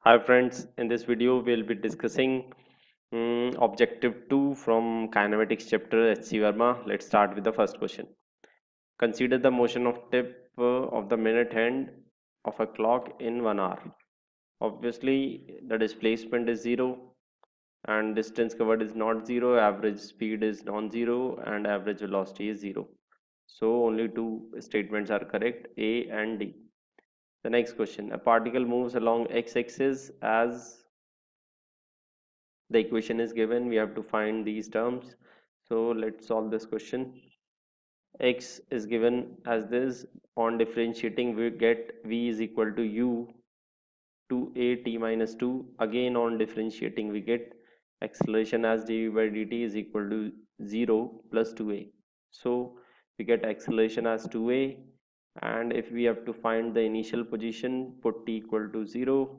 Hi friends, in this video we'll be discussing objective 2 from Kinematics chapter HC Verma. Let's start with the first question. Consider the motion of tip of the minute hand of a clock in 1 hour. Obviously the displacement is 0 and distance covered is not 0, average speed is non-zero and average velocity is 0. So only two statements are correct, A and D. The next question, a particle moves along x-axis as the equation is given, we have to find these terms. So let's solve this question. X is given as this. On differentiating we get v is equal to u 2a t minus 2. Again on differentiating we get acceleration as dv by dt is equal to 0 plus 2a. So we get acceleration as 2a, and if we have to find the initial position, put t equal to 0,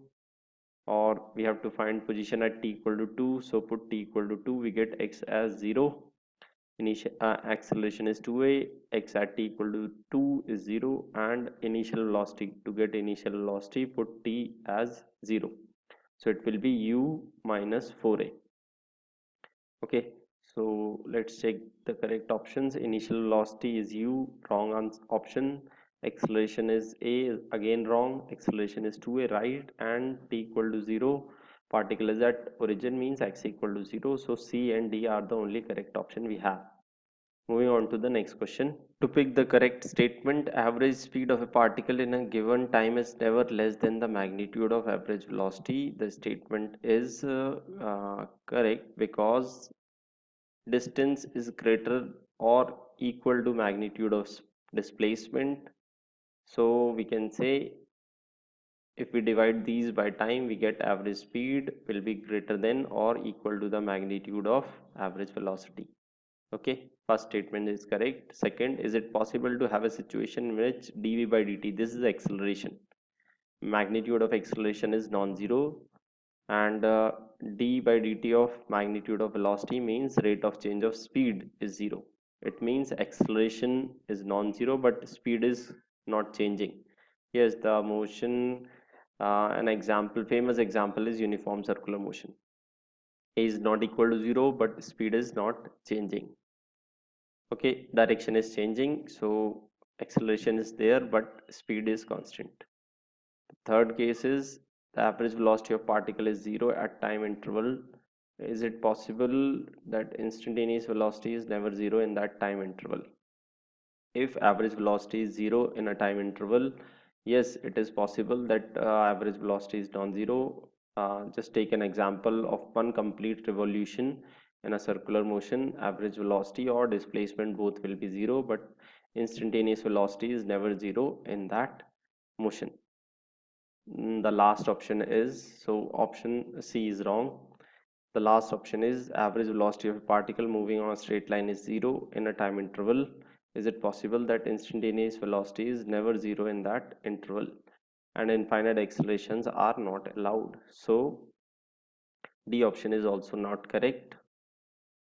or we have to find position at t equal to 2, so put t equal to 2, we get x as 0. Initial acceleration is 2a, x at t equal to 2 is 0, and initial velocity, to get initial velocity put t as 0, so it will be u minus 4a. Okay, so let's check the correct options. Initial velocity is u, wrong option. Acceleration is a, again wrong. Acceleration is 2a, right. And t equal to 0, particle is at origin, means x equal to 0, so c and d are the only correct option we have. Moving on to the next question. To pick the correct statement, average speed of a particle in a given time is never less than the magnitude of average velocity. The statement is correct because distance is greater or equal to magnitude of displacement. So we can say if we divide these by time, we get average speed will be greater than or equal to the magnitude of average velocity. Okay, first statement is correct. Second, is it possible to have a situation in which dv by dt, this is acceleration, magnitude of acceleration is non-zero, and d by dt of magnitude of velocity means rate of change of speed is 0. It means acceleration is non-zero but speed is not changing. Yes, the motion, an example, famous example is uniform circular motion. A is not equal to 0 but speed is not changing. Okay, direction is changing, so acceleration is there but speed is constant. Third case is the average velocity of particle is 0 at time interval. Is it possible that instantaneous velocity is never 0 in that time interval? If average velocity is 0 in a time interval, yes, it is possible that average velocity is non-zero. Just take an example of one complete revolution in a circular motion. Average velocity or displacement both will be 0, but instantaneous velocity is never 0 in that motion. The last option is, so option C is wrong. The last option is average velocity of a particle moving on a straight line is 0 in a time interval. Is it possible that instantaneous velocity is never 0 in that interval and infinite accelerations are not allowed? So D option is also not correct.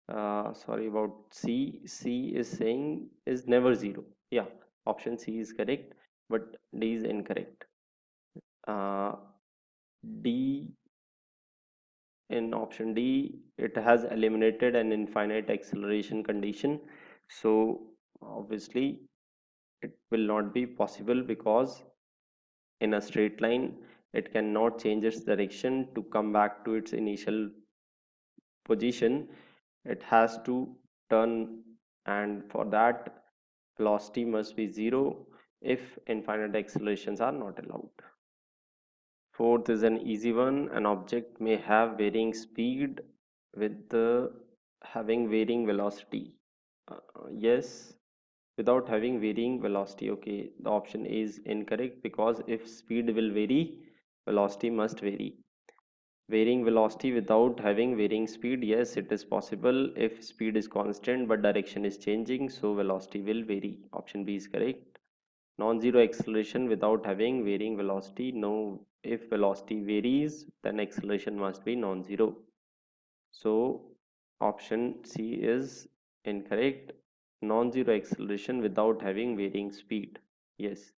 Sorry about C. C is saying is never 0. Yeah, option C is correct, but D is incorrect. D, in option D, it has eliminated an infinite acceleration condition. So obviously it will not be possible because in a straight line it cannot change its direction to come back to its initial position. It has to turn, and for that velocity must be 0 if infinite accelerations are not allowed. Fourth is an easy one. An object may have varying speed with having varying velocity. Yes, without having varying velocity. Okay, the option is incorrect because if speed will vary, velocity must vary. Varying velocity without having varying speed, yes, it is possible if speed is constant but direction is changing, so velocity will vary. Option B is correct. Non-zero acceleration without having varying velocity, no. If velocity varies, then acceleration must be non-zero. So option C is incorrect. Non-zero acceleration without having varying speed. Yes.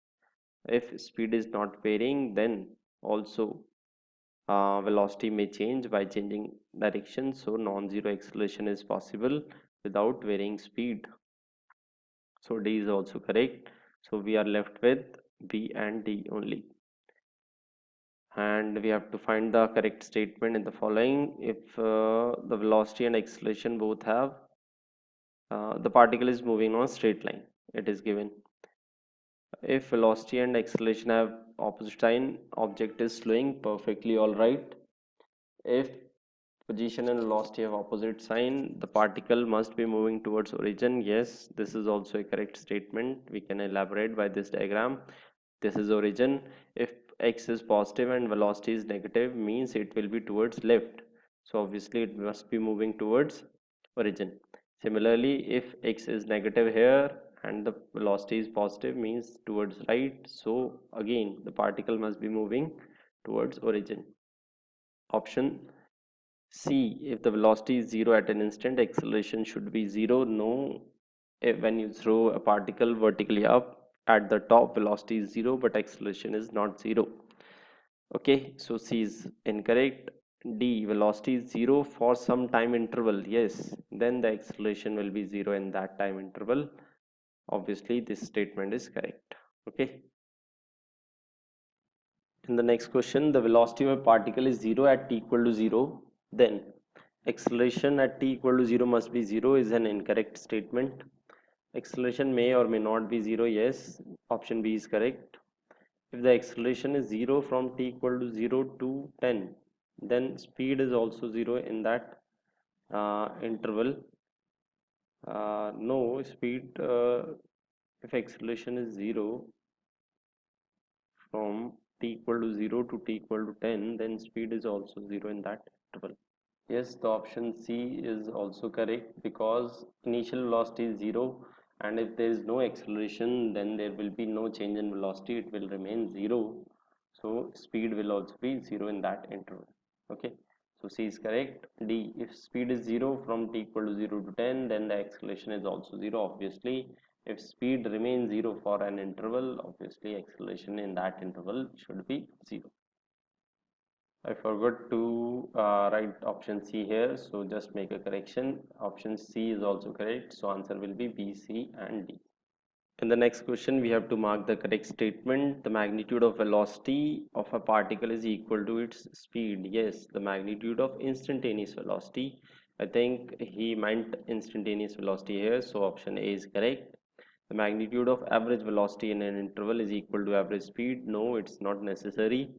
If speed is not varying, then also Velocity may change by changing direction, so non-zero acceleration is possible without varying speed. So D is also correct. So we are left with B and D only. And we have to find the correct statement in the following. If the velocity and acceleration both have, the particle is moving on a straight line, it is given. If velocity and acceleration have opposite sign, object is slowing, perfectly all right. If position and velocity have opposite sign, the particle must be moving towards origin. Yes, this is also a correct statement. We can elaborate by this diagram. This is origin. If x is positive and velocity is negative, means it will be towards left. So obviously it must be moving towards origin. Similarly, if x is negative here and the velocity is positive, means towards right. So again, the particle must be moving towards origin. Option C, if the velocity is zero at an instant, acceleration should be zero. No, when you throw a particle vertically up at the top, velocity is zero, but acceleration is not zero. Okay, so C is incorrect. D, velocity is zero for some time interval. Yes, then the acceleration will be zero in that time interval. Obviously, this statement is correct. Okay. In the next question, the velocity of a particle is 0 at t equal to 0. Then acceleration at t equal to 0 must be 0 is an incorrect statement. Acceleration may or may not be 0. Yes, option B is correct. If the acceleration is 0 from t equal to 0 to 10, then speed is also 0 in that interval. No, speed, if acceleration is 0 from t equal to 0 to t equal to 10, then speed is also 0 in that interval. Yes, the option C is also correct because initial velocity is 0, and if there is no acceleration, then there will be no change in velocity, it will remain 0. So speed will also be 0 in that interval. Okay, so C is correct. D, if speed is 0 from t equal to 0 to 10, then the acceleration is also 0. Obviously, if speed remains 0 for an interval, obviously acceleration in that interval should be 0. I forgot to write option C here, so just make a correction. Option C is also correct, so answer will be B, C and D. In the next question, we have to mark the correct statement. The magnitude of velocity of a particle is equal to its speed. Yes, the magnitude of instantaneous velocity. I think he meant instantaneous velocity here, so option A is correct. The magnitude of average velocity in an interval is equal to average speed. No, it's not necessary.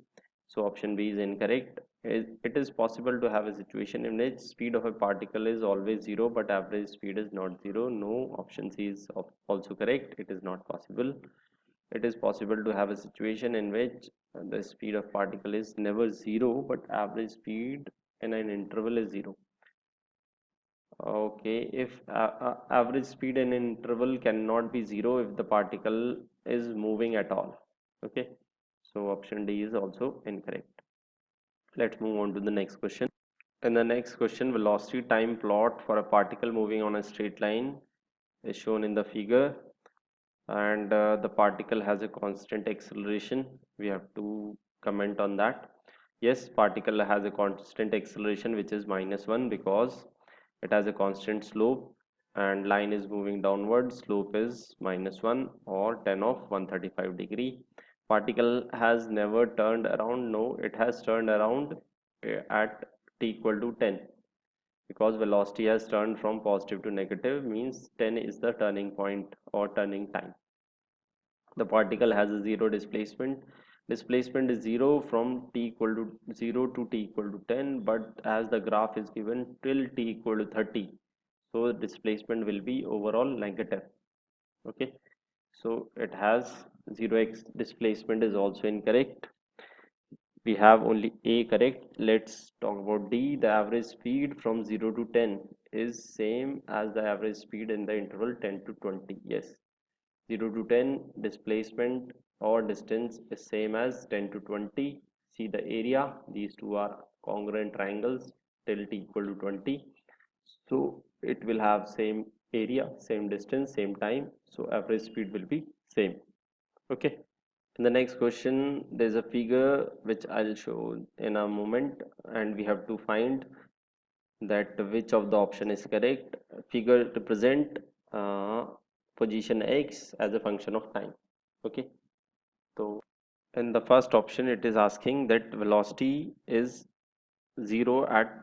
So option B is incorrect. It is possible to have a situation in which speed of a particle is always zero, but average speed is not zero. No, option C is also correct. It is not possible. It is possible to have a situation in which the speed of particle is never zero, but average speed in an interval is zero. Okay, if average speed in an interval cannot be zero if the particle is moving at all. Okay, so option D is also incorrect. Let's move on to the next question. In the next question, velocity time plot for a particle moving on a straight line is shown in the figure, and the particle has a constant acceleration. We have to comment on that. Yes, particle has a constant acceleration which is -1 because it has a constant slope and line is moving downward. Slope is -1 or tan of 135 degree. Particle has never turned around. No, it has turned around at t equal to 10 because velocity has turned from positive to negative, means 10 is the turning point or turning time. The particle has a zero displacement. Displacement is zero from t equal to 0 to t equal to 10, but as the graph is given till t equal to 30, so displacement will be overall negative. Okay, so it has 0x displacement is also incorrect. We have only A correct. Let's talk about D. The average speed from 0 to 10 is same as the average speed in the interval 10 to 20. Yes, 0 to 10 displacement or distance is same as 10 to 20. See the area, these two are congruent triangles till t equal to 20. So it will have same area, same distance, same time. So average speed will be same. Okay. In the next question, there's a figure which I'll show in a moment, and we have to find that which of the option is correct. Figure represent uh, position x as a function of time. Okay, so in the first option, it is asking that velocity is 0 at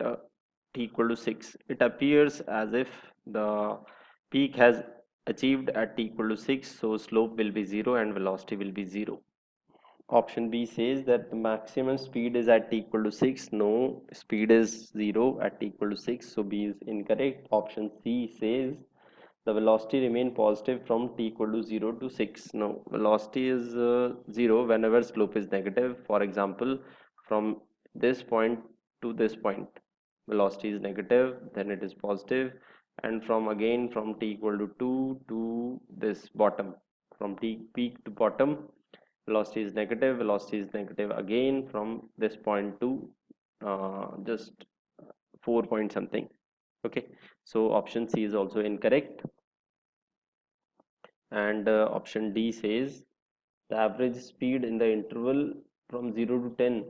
t equal to 6. It appears as if the peak has achieved at t equal to 6, so slope will be 0 and velocity will be 0. Option B says that the maximum speed is at t equal to 6. No, speed is 0 at t equal to 6, so B is incorrect. Option C says the velocity remain positive from t equal to 0 to 6. No, velocity is 0 whenever slope is negative. For example, from this point to this point, velocity is negative, then it is positive, and from again from t equal to 2 to this bottom, from t peak to bottom, velocity is negative again from this point to just 4 point something. Okay, so option C is also incorrect. And option D says the average speed in the interval from 0 to 10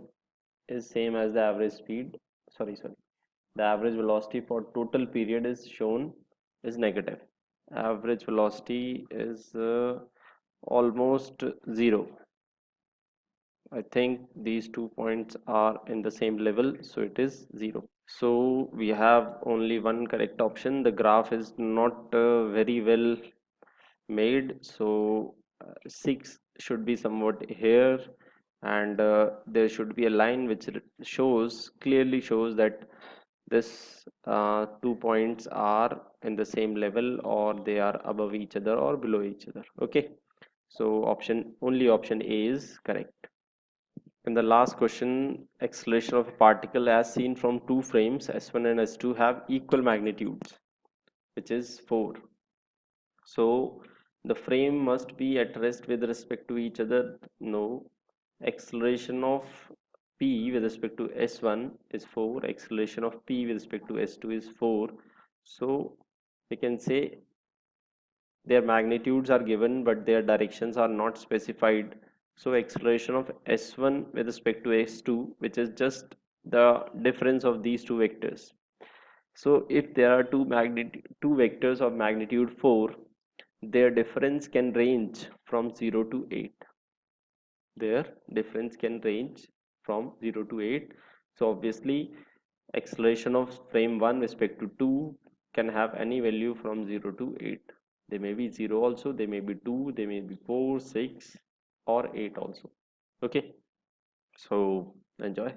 is same as the average speed, sorry, the average velocity for total period is shown is negative. Average velocity is almost 0. I think these 2 points are in the same level, so it is 0. So we have only one correct option. The graph is not very well made, so 6 should be somewhat here, and there should be a line which shows clearly shows that this 2 points are in the same level, or they are above each other or below each other. Okay, so only option A is correct. In the last question, acceleration of a particle as seen from two frames S1 and S2 have equal magnitudes, which is 4. So the frame must be at rest with respect to each other. No. Acceleration of P with respect to S1 is 4. Acceleration of P with respect to S2 is 4. So we can say their magnitudes are given, but their directions are not specified. So acceleration of S1 with respect to S2, which is just the difference of these two vectors. So if there are two vectors of magnitude 4, their difference can range from 0 to 8. Their difference can range from 0 to 8. So obviously acceleration of frame 1 respect to 2 can have any value from 0 to 8. They may be 0 also, they may be 2, they may be 4, 6 or 8 also. Okay, so enjoy.